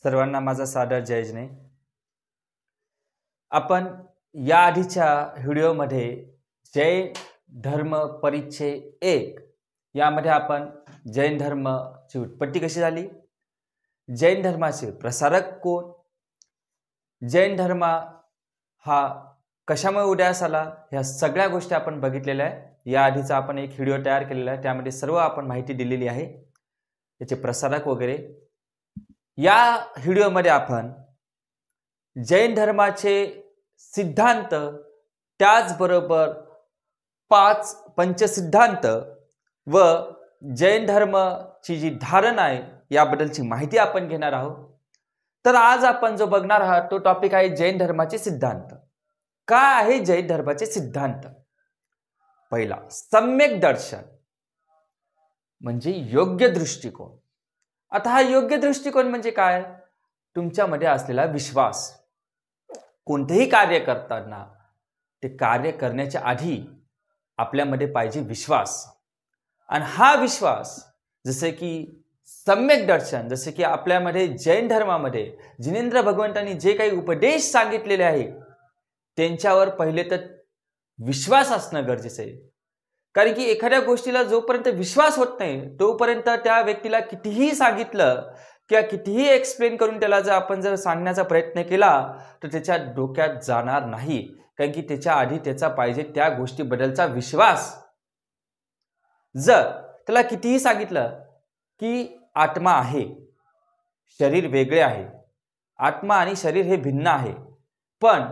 सर्वांना माझा सादर जयजने। आपण या आधीच्या व्हिडिओमध्ये जैन धर्म परिच्छेद 1 यामध्ये आपण जैन धर्माची उत्पत्ती कशी झाली, जैन धर्माचे प्रसारक कोण, जैन धर्म हा कशामुळे उदयास आला, ह्या सगळ्या गोष्टी आपण बघितलेल्या आहे। या आधीचा आपण एक व्हिडिओ तयार केलेला आहे, त्यामध्ये सर्व आपण माहिती दिलेली आहे, त्याचे प्रसारक वगैरे। या व्हिडिओमध्ये आपण जैन धर्माचे सिद्धांत, त्याचबरोबर 5 पंचसिद्धांत व जैन धर्माची जी धारणा आहे याबद्दलची माहिती आपण घेणार आहोत। तर आज आपण जो बघणार आहोत तो टॉपिक आहे जैन धर्माचे सिद्धांत। काय आहे जैन धर्माचे सिद्धांत? पहिला, सम्यक दर्शन म्हणजे योग्य दृष्टिकोन। आता हा योग्य दृष्टिकोन म्हणजे काय? तुमच्यामध्ये असलेला विश्वास। कोणतेही कार्य करताना ते कार्य करण्याच्या आधी आपल्यामध्ये पाहिजे विश्वास, आणि हा विश्वास जसे की सम्यक दर्शन, जसे की आपल्यामध्ये जैन धर्मामध्ये जिनेंद्र भगवंतांनी जे काही उपदेश सांगितलेले आहे त्यांच्यावर पहिले तर विश्वास असणं गरजेचं आहे। कारण की एखाद्या गोष्टीला जोपर्यंत विश्वास होत नाही तोपर्यंत त्या व्यक्तीला कितीही सांगितलं किंवा कितीही एक्सप्लेन करून त्याला जर सांगण्याचा प्रयत्न केला तर त्याच्या डोक्यात जाणार नाही, कारण की त्याच्या आधी त्याचा पाहिजे त्या गोष्टीबद्दलचा विश्वास। जर त्याला कितीही सांगितलं की आत्मा आहे, शरीर वेगळे आहे, आत्मा आणि शरीर हे भिन्न आहे, पण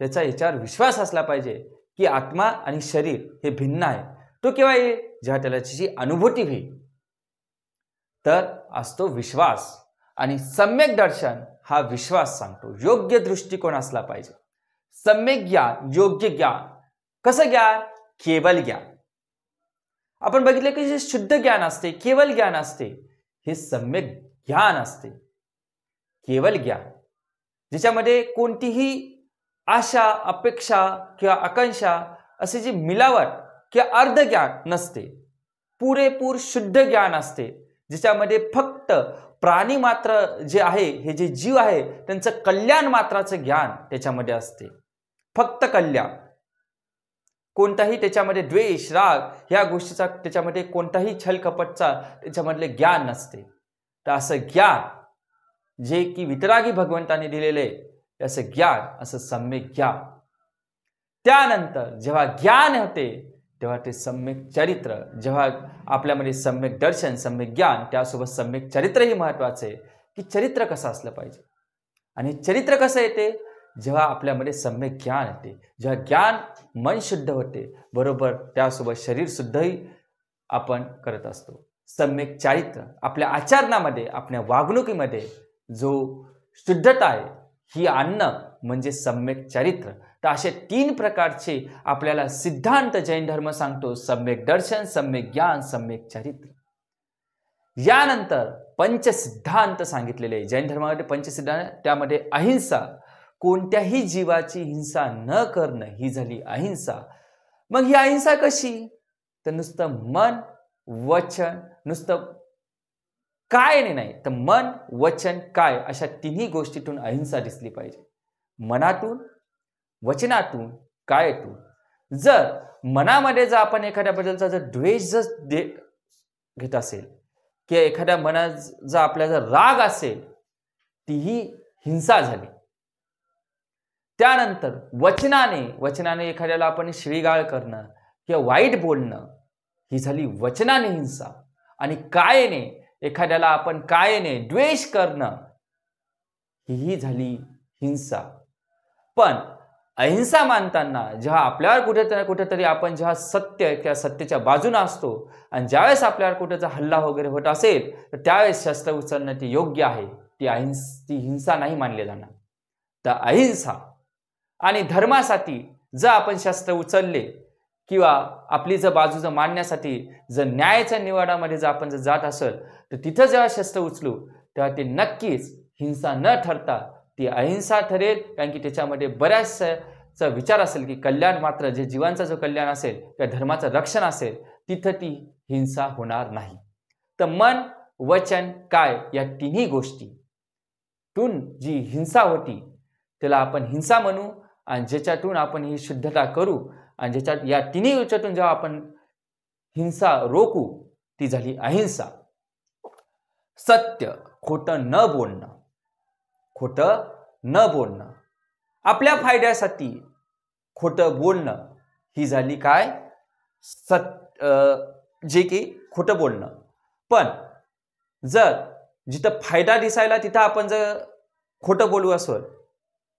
त्याचा याच्यावर विश्वास असला पाहिजे की आत्मा आणि शरीर हे भिन्न आहे। तो केव्हा येईल? जेव्हा त्याला त्याची अनुभूती होईल, तर असतो विश्वास। आणि सम्यक दर्शन हा विश्वास सांगतो, योग्य दृष्टिकोन असला पाहिजे। सम्यक ज्ञान, योग्य ज्ञान, कसं ज्ञान? केवल ज्ञान। आपण बघितले की जे शुद्ध ज्ञान असते, केवल ज्ञान असते, हे सम्यक ज्ञान असते, केवल ज्ञान, ज्याच्यामध्ये कोणतीही आशा, अपेक्षा किंवा आकांक्षा असे जी मिलावट किंवा अर्ध ज्ञान नसते, पुरेपूर शुद्ध ज्ञान असते, ज्याच्यामध्ये फक्त प्राणी मात्र जे आहे, हे जे जीव आहे त्यांचं कल्याण मात्राचं ज्ञान त्याच्यामध्ये असते, फक्त कल्याण। कोणताही त्याच्यामध्ये द्वेष, राग या गोष्टीचा त्याच्यामध्ये कोणताही छलकपटचा त्याच्यामधले ज्ञान नसते। तर असं ज्ञान जे की वितरागी भगवंतांनी दिलेले असं ज्ञान, असं सम्यक ज्ञान। त्यानंतर जेव्हा ज्ञान होते तेव्हा ते सम्यक चरित्र, जेव्हा आपल्यामध्ये सम्यक दर्शन, सम्यक ज्ञान, त्यासोबत सम्यक चरित्रही महत्वाचे आहे की चरित्र कसं असलं पाहिजे। आणि चरित्र कसं येते? जेव्हा आपल्यामध्ये सम्यक ज्ञान येते, जेव्हा ज्ञान मन शुद्ध होते, बरोबर त्यासोबत शरीर शुद्धही आपण करत असतो। सम्यक चारित्र, आपल्या आचरणामध्ये, आपल्या वागणुकीमध्ये जो शुद्धता आहे ही आणणं म्हणजे सम्यक चरित्र। तर असे 3 प्रकारचे आपल्याला सिद्धांत जैन धर्म सांगतो, सम्यक दर्शन, सम्यक ज्ञान, सम्यक चरित्र। यानंतर पंचसिद्धांत सांगितलेले जैन धर्मामध्ये पंचसिद्धांत, त्यामध्ये अहिंसा, कोणत्याही जीवाची हिंसा न करणं ही झाली अहिंसा। मग ही अहिंसा कशी? तर नुसतं मन, वचन, नुसतं काय नाही, तर मन, वचन, काय अशा 3ही गोष्टीतून अहिंसा दिसली पाहिजे, मनातून, वचनातून, कायातून। जर मनामध्ये जर आपण एखाद्याबद्दलचा जर द्वेष जर घेत असेल किंवा एखाद्या मनात जर आपला जर राग असेल, तीही हिंसा झाली। त्यानंतर वचनाने एखाद्याला आपण शिवीगाळ करणं किंवा वाईट बोलणं ही झाली वचनाने हिंसा। आणि कायेने एखाद्याला आपण कायेने द्वेष करणं ही झाली हिंसा। पण अहिंसा मानताना जेव्हा आपल्यावर कुठेतरी आपण जेव्हा सत्य किंवा सत्याच्या बाजूने असतो आणि ज्यावेळेस आपल्यावर कुठेचा हल्ला वगैरे होत असेल तर त्यावेळेस शस्त्र उचलणं ते योग्य आहे, ती हिंसा नाही मानली जाणार। तर अहिंसा आणि धर्मासाठी जर आपण शस्त्र उचलले किंवा आपली जर बाजू जर मांडण्यासाठी जर न्यायाच्या निवाडामध्ये जर आपण जर जात असेल तर तिथं जेव्हा शस्त्र उचलू तेव्हा ते नक्कीच हिंसा न ठरता ती अहिंसा ठरेल, कारण की त्याच्यामध्ये बऱ्याचसा विचार असेल की कल्याण मात्र, जे जीवांचा जो कल्याण असेल किंवा धर्माचं रक्षण असेल तिथं ती हिंसा होणार नाही। तर मन, वचन, काय या 3ही गोष्टी ज्याच्यातून जी हिंसा होती त्याला आपण हिंसा म्हणू, आणि ज्याच्यातून आपण ही शुद्धता करू आणि ज्याच्यात या तिन्ही याच्यातून जेव्हा आपण हिंसा रोखू ती झाली अहिंसा. सत्य, खोटं न बोलणं, खोटं न बोलणं, आपल्या फायद्यासाठी खोटं बोलणं ही झाली काय जे की खोटं बोलणं. पण जर जिथं फायदा दिसायला तिथं आपण जर खोटं बोलू असेल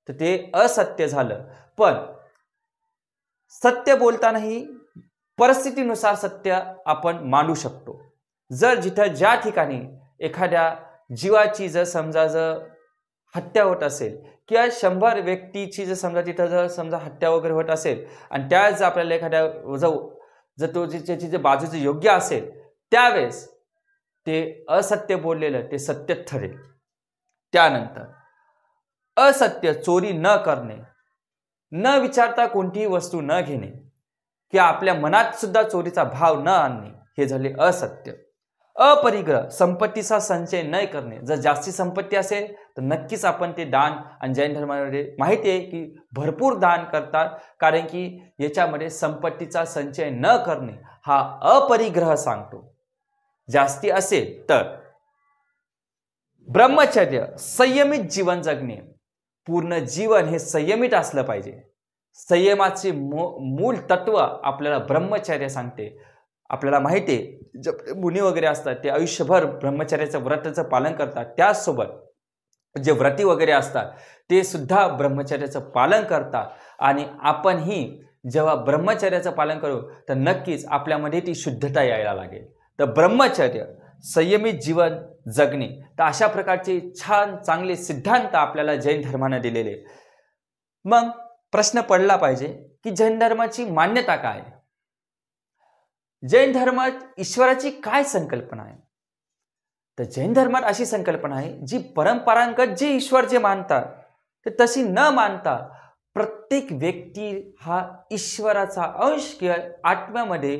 तर ते असत्य झालं. पण सत्य बोलतानाही परिस्थितीनुसार सत्य आपण मांडू शकतो. जर जिथं ज्या ठिकाणी एखाद्या जीवाची जर समजा जर हत्या होत असेल किंवा 100 व्यक्तीची जर समजा तिथं जर समजा हत्या वगैरे होत असेल आणि त्याच आपल्याला एखाद्या जर तो त्याची जे बाजूचं योग्य असेल त्यावेळेस ते असत्य बोललेलं ते सत्य ठरेल. त्यानंतर असत्य, चोरी न करणे, न विचारता कोणतीही वस्तू न घेणे किंवा आपल्या मनात सुद्धा चोरीचा भाव न आणणे हे झाले असत्य. अपरिग्रह, संपत्तीचा संचय न करणे. जर जास्ती संपत्ती असेल तर नक्कीच आपण ते दान, आणि जैन धर्मामध्ये माहिती आहे की भरपूर दान करतात, कारण की याच्यामध्ये संपत्तीचा संचय न करणे हा अपरिग्रह सांगतो. जास्ती असेल तर ब्रह्मचर्य, संयमित जीवन जगणे. पूर्ण जीवन हे संयमित असलं पाहिजे. संयमाचे मूल तत्व आपल्याला ब्रह्मचर्य सांगते. आपल्याला माहिती आहे जे मुनी वगैरे असतात ते आयुष्यभर ब्रह्मचर्याचं व्रताचं पालन करतात. त्याचसोबत जे व्रती वगैरे असतात ते सुद्धा ब्रह्मचर्याचं पालन करतात. आणि आपणही जेव्हा ब्रह्मचर्याचं पालन करू तर नक्कीच आपल्यामध्ये ती शुद्धता यायला लागेल. तर ब्रह्मचर्य, संयमित जीवन जगणे, तर अशा प्रकारचे छान चांगले सिद्धांत आपल्याला जैन धर्माने दिलेले. मग प्रश्न पडला पाहिजे की जैन धर्माची मान्यता काय? जैन धर्मात ईश्वराची काय संकल्पना आहे? तर जैन धर्मात अशी संकल्पना आहे जी परंपरागत जे ईश्वर जे मानतात ते तशी न मानता प्रत्येक व्यक्ती हा ईश्वराचा अंश किंवा आत्म्यामध्ये,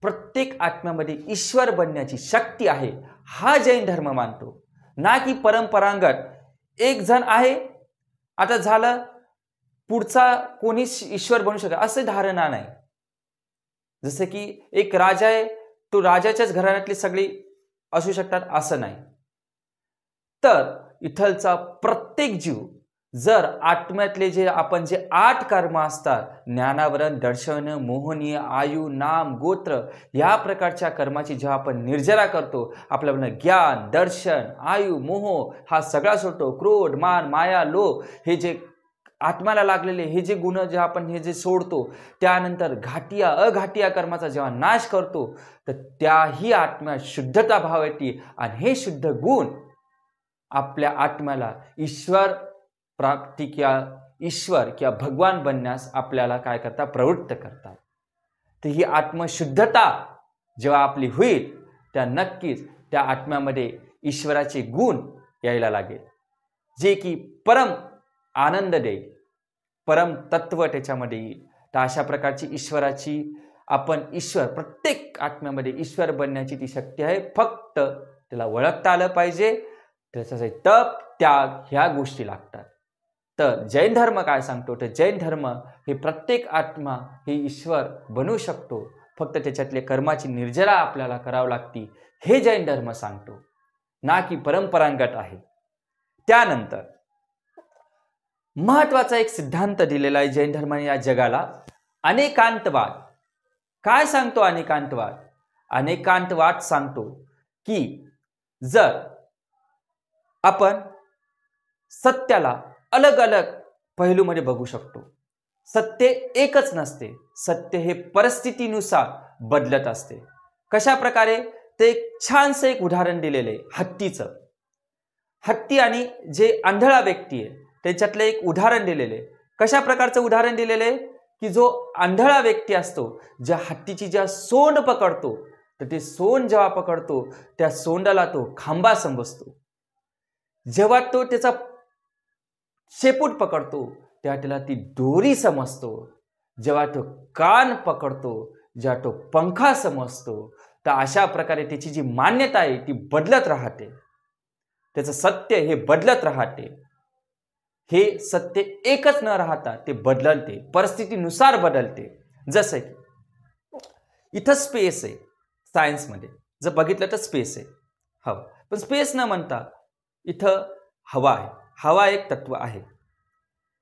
प्रत्येक आत्म्यामध्ये ईश्वर बनण्याची शक्ती आहे हा जैन धर्म मानतो. ना की परंपरागत एक जण आहे आता झालं पुढचा कोणीच ईश्वर बनू शकत असे धारणा नाही. जसे की एक राजा आहे तो राजाच्याच घराण्यातली सगळी असू शकतात असं नाही. तर इथलचा प्रत्येक जीव जर आत्म्यातले जे आपण जे 8 कर्म असतात, ज्ञानावरण, दर्शन, मोहनीय, आयु, नाम, गोत्र, या प्रकारच्या कर्माची जेव्हा आपण निर्जरा करतो, आपल्याला ज्ञान, दर्शन, आयु, मोह हा सगळा सोडतो, क्रोध, मान, माया, लोभ हे जे आत्म्याला लागलेले हे जे गुण जे आपण हे जे सोडतो, त्यानंतर घाटिया अघाटिया कर्माचा जेव्हा नाश करतो तर त्याही आत्म्यात शुद्धता भाव येते आणि हे शुद्ध गुण आपल्या आत्म्याला ईश्वर प्राप्ती किंवा ईश्वर किंवा भगवान बनण्यास आपल्याला काय करतात, प्रवृत्त करतात. तर ही आत्मशुद्धता जेव्हा आपली होईल त्या नक्कीच त्या आत्म्यामध्ये ईश्वराचे गुण यायला लागेल, जे की परम आनंद देईल, परम तत्व त्याच्यामध्ये येईल. तर अशा प्रकारची ईश्वराची आपण ईश्वर प्रत्येक आत्म्यामध्ये ईश्वर बनण्याची ती शक्ती आहे. फक्त त्याला ओळखता आलं पाहिजे. त्याच्यासाठी तप, त्याग ह्या गोष्टी लागतात. तर जैन धर्म काय सांगतो, तर जैन धर्म हे प्रत्येक आत्मा हे ईश्वर बनू शकतो, फक्त त्याच्यातले कर्माची निर्जरा आपल्याला करावं लागते हे जैन धर्म सांगतो, ना की परंपरागत आहे. त्यानंतर महत्वाचा एक सिद्धांत दिलेला आहे जैन धर्माने या जगाला, अनेकांतवाद. काय सांगतो अनेकांतवाद? अनेकांतवाद सांगतो की जर आपण सत्याला अलग अलग पैलूमध्ये बघू शकतो, सत्य एकच नसते, सत्य हे परिस्थितीनुसार बदलत असते. कशा प्रकारे? ते एक छानसं एक उदाहरण दिलेले हत्तीचं. हत्ती आणि जे आंधळा व्यक्ती आहे त्याच्यातलं एक उदाहरण दिलेले. कशा प्रकारचं उदाहरण दिलेले की जो आंधळा व्यक्ती असतो, ज्या हत्तीची ज्या सोंड पकडतो, तर ते सोंड जेव्हा पकडतो त्या सोंडाला तो खांबा समजतो. जेव्हा तो त्याचा शेपूट पकडतो तेव्हा त्याला ती दोरी समजतो. जेव्हा तो कान पकडतो, जेव्हा तो पंखा समजतो. तर अशा प्रकारे त्याची जी मान्यता आहे ती बदलत राहते. त्याचं सत्य हे बदलत राहते, हे सत्य एकच न राहता ते बदलते, परिस्थितीनुसार बदलते. जसं की इथं स्पेस आहे, सायन्समध्ये जर बघितलं तर स्पेस आहे, हवा. पण स्पेस न म्हणता इथं हवा आहे. हवा एक तत्व आहे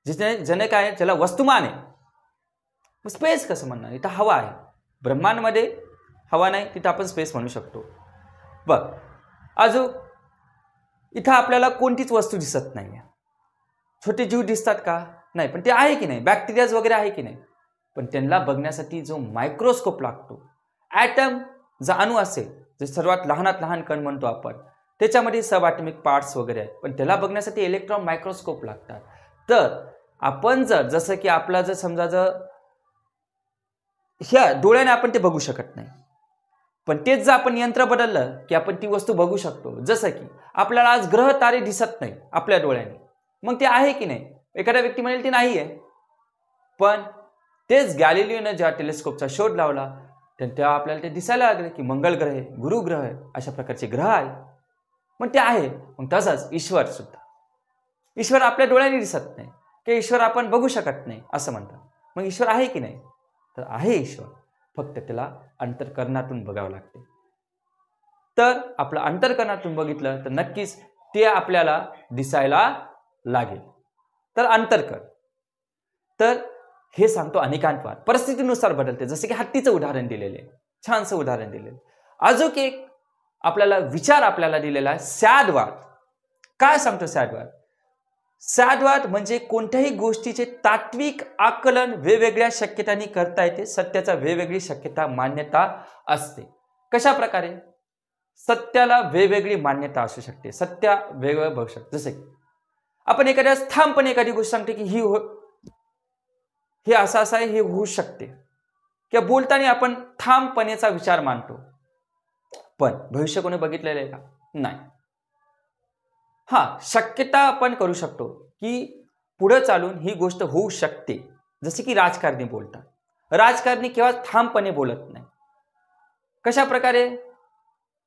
ज्याने काय, ज्याला वस्तुमान आहे. स्पेस कसं म्हणणार, इथं हवा आहे. ब्रह्मांडमध्ये हवा नाही, तिथं आपण स्पेस म्हणू शकतो. बघ अजून इथं आपल्याला कोणतीच वस्तू दिसत नाही. छोटे जीव दिसतात का, नाही, पण ते आहे की नाही, बॅक्टेरियाज वगैरे आहे की नाही, पण त्यांना बघण्यासाठी जो मायक्रोस्कोप लागतो, ॲटम जो अणू असेल, जे सर्वात लहानात लहान कण म्हणतो आपण, त्याच्यामध्ये सब ॲटॉमिक पार्ट्स वगैरे आहेत, पण त्याला बघण्यासाठी इलेक्ट्रॉन मायक्रोस्कोप लागतात. तर आपण जसं की आपला जर समजा ह्या डोळ्याने आपण ते बघू शकत नाही, पण तेच जर आपण यंत्र बदललं की आपण ती वस्तू बघू शकतो. जसं की आपल्याला आज ग्रह तारे दिसत नाही आपल्या डोळ्याने, मग ते आहे की नाही, एखाद्या व्यक्ती म्हणेल ते नाही आहे, पण तेच गॅलिलिओने ज्या टेलिस्कोपचा शोध लावला तेव्हा आपल्याला ते दिसायला लागले की मंगळ ग्रह आहे, गुरु ग्रह आहे, अशा प्रकारचे ग्रह आहे, मग ते आहे. मग तसंच ईश्वर सुद्धा, ईश्वर आपल्या डोळ्याने दिसत नाही की ईश्वर आपण बघू शकत नाही असं म्हणतात. मग ईश्वर आहे की नाही, तर आहे ईश्वर, फक्त त्याला अंतर्करणातून बघावं लागते. तर आपलं अंतर्करणातून बघितलं तर नक्कीच ते आपल्याला दिसायला लागेल. तर अंतर्करण, तर हे सांगतो अनेकांतवाद परिस्थितीनुसार बदलते. जसे की हत्तीचं उदाहरण दिलेले, छानसं उदाहरण दिलेलं. अजून एक आपल्याला विचार आपल्याला दिलेला आहे सॅडवाद. काय सांगतो सॅडवाद? सॅडवाद म्हणजे कोणत्याही गोष्टीचे तात्विक आकलन वेगवेगळ्या शक्यतांनी करता येते, सत्याचा वेगवेगळी शक्यता मान्यता असते. कशा प्रकारे? सत्याला वेगवेगळी मान्यता असू शकते, सत्य वेगवेगळं बघू शकते. जसे की आपण एखाद्या ठामपणे एखादी गोष्ट सांगते की हे असं असं आहे, हे होऊ शकते, किंवा बोलताना आपण ठामपणेचा विचार मानतो, पण भविष्य कोणी बघितलेलं आहे का? नाही. शक्यता आपण करू शकतो की पुढे चालून ही गोष्ट होऊ शकते. जसे की राजकारणी बोलतात, राजकारणी केव्हा ठामपणे बोलत नाही. कशा प्रकारे?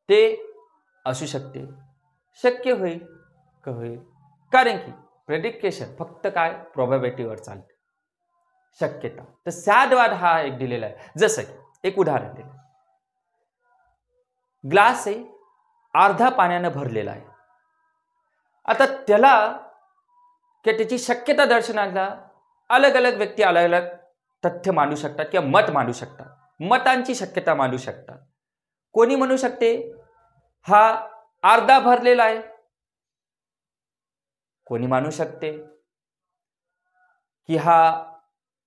ते असू शकते, शक्य होईल, का होईल, कारण की प्रेडिक्टेशन फक्त काय, प्रोबॅबिलिटीवर चालते, शक्यता. तर सॅडवाद हा एक दिलेला आहे. जसं की एक उदाहरण दिलं, ग्लास आहे, अर्धा पाण्यानं भरलेला आहे. आता त्याला किंवा त्याची शक्यता दर्शनाला अलग अलग व्यक्ती अलग अलग तथ्य मांडू शकतात किंवा मत मांडू शकतात, मतांची शक्यता मांडू शकतात. कोणी म्हणू शकते हा अर्धा भरलेला आहे, कोणी मानू शकते की हा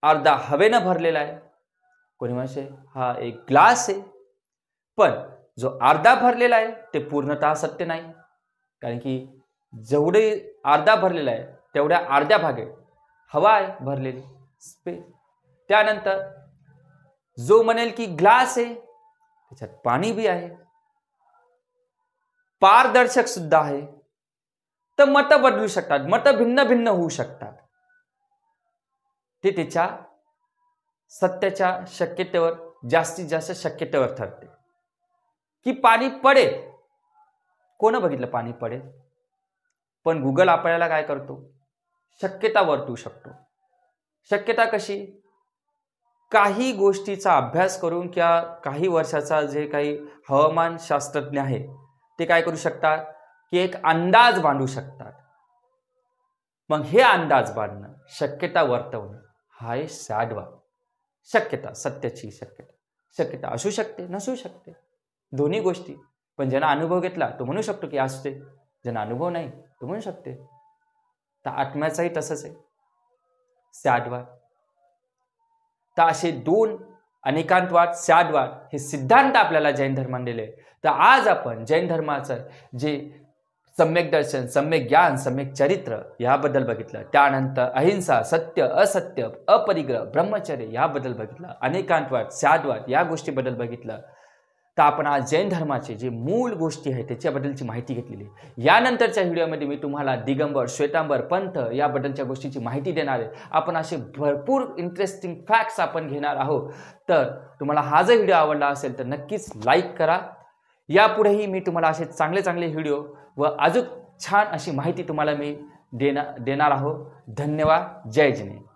अर्धा हवेनं भरलेला आहे, कोणी म्हणू हा एक ग्लास आहे. पण जो अर्धा भरलेला आहे ते पूर्णतः सत्य नाही, कारण की जेवढे अर्धा भरलेला आहे तेवढ्या अर्ध्या भागे हवा आहे भरलेली, स्पेस. त्यानंतर जो म्हणेल की ग्लास आहे, त्याच्यात पाणी बी आहे, पारदर्शक सुद्धा आहे, तर मतं बदलू शकतात, मतं भिन्न भिन्न होऊ शकतात. ते त्याच्या सत्याच्या शक्यतेवर, जास्तीत जास्त शक्यतेवर ठरते की पाणी पडेल. कोण बघितलं पाणी पडेल? पण गुगल आपल्याला काय करतो, शक्यता वर्तवू शकतो. शक्यता कशी? काही गोष्टीचा अभ्यास करून किंवा काही वर्षाचा जे काही हवामान शास्त्रज्ञ आहे ते काय करू शकतात की एक अंदाज बांधू शकतात. मग हे अंदाज बांधणं, शक्यता वर्तवणं, हा आहे सॅडवाद. शक्यता, सत्याची शक्यता असू शकते, नसू शकते, दोन्ही गोष्टी. पण ज्यानं अनुभव घेतला तो म्हणू शकतो की असते, ज्यानं अनुभव नाही तो म्हणू शकते. तर आत्म्याचाही तसंच आहे, सॅडवाद. तर असे दोन अनेकांतवाद, सॅडवाद हे सिद्धांत आपल्याला जैन धर्माने दिले. तर आज आपण जैन धर्माचं जे सम्यक दर्शन, सम्यक ज्ञान, सम्यक चरित्र याबद्दल बघितलं. त्यानंतर अहिंसा, सत्य, असत्य, अपरिग्रह, ब्रह्मचर्य याबद्दल बघितलं. अनेकांतवाद, सॅडवाद या गोष्टीबद्दल बघितलं. तर आपण आज जैन धर्माचे जे मूळ गोष्टी आहेत त्याच्याबद्दलची माहिती घेतलेली. यानंतरच्या व्हिडिओमध्ये मी तुम्हाला दिगंबर, श्वेतांबर, पंथ याबद्दलच्या गोष्टीची माहिती देणार आहे. आपण असे भरपूर इंटरेस्टिंग फॅक्ट्स आपण घेणार आहोत. तर तुम्हाला हा जर व्हिडिओ आवडला असेल तर नक्कीच लाईक करा. यापुढेही मी तुम्हाला असे चांगले चांगले व्हिडिओ व अजून छान अशी माहिती तुम्हाला मी देणार आहोत. धन्यवाद. जय जिने.